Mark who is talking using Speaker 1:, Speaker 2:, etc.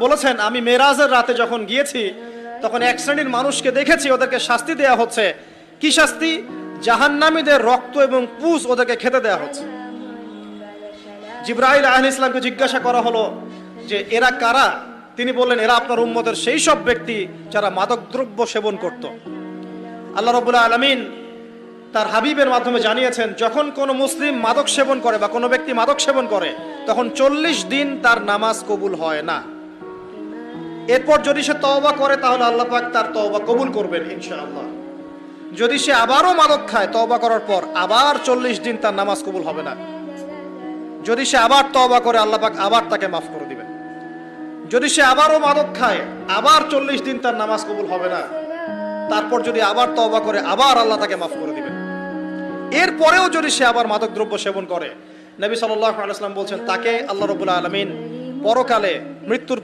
Speaker 1: বলেছেন, আমি মেরাজের রাতে যখন গিয়েছি তখন এক শ্রেণীর মানুষকে দেখেছি, ওদেরকে শাস্তি দেয়া হচ্ছে। কি শাস্তি? জাহান্নামীদের রক্ত এবং পুষ ওদেরকে খেতে দেয়া হচ্ছে। জিবরাইল আলাইহিস সালামকে জিজ্ঞাসা করা হলো যে এরা কারা? তিনি বললেন, এরা আপনার উম্মতের সেই সব ব্যক্তি যারা মাদকদ্রব্য সেবন করত। আল্লাহ রাব্বুল আলামিন তার হাবিবের মাধ্যমে জানিয়েছেন, যখন কোনো মুসলিম মাদক সেবন করে বা কোনো ব্যক্তি মাদক সেবন করে তখন 40 দিন তার নামাজ কবুল হয় না। এরপর যদি সে তওবা করে তাহলে আল্লাহ পাক তার তওবা কবুল করবেন ইনশাআল্লাহ। যদি সে আবারও মাদক খায় তওবা করার পর, আবার 40 দিন তার নামাজ কবুল হবে না। যদি সে আবার তওবা করে আল্লাহ পাক আবার তাকে মাফ করে দিবেন। যদি সে আবারও মাদক খায় আবার 40 দিন তার নামাজ কবুল হবে না। তারপর যদি আবার তওবা করে আবার আল্লাহ তাকে মাফ করে দিবেন। এরপরেও যদি সে আবার মাদকদ্রব্য সেবন করে, নবী সাল্লাল্লাহু আলাইহি ওয়াসাল্লাম বলছেন তাকে আল্লাহ রাব্বুল আলামিন পরকালে মৃত্যুর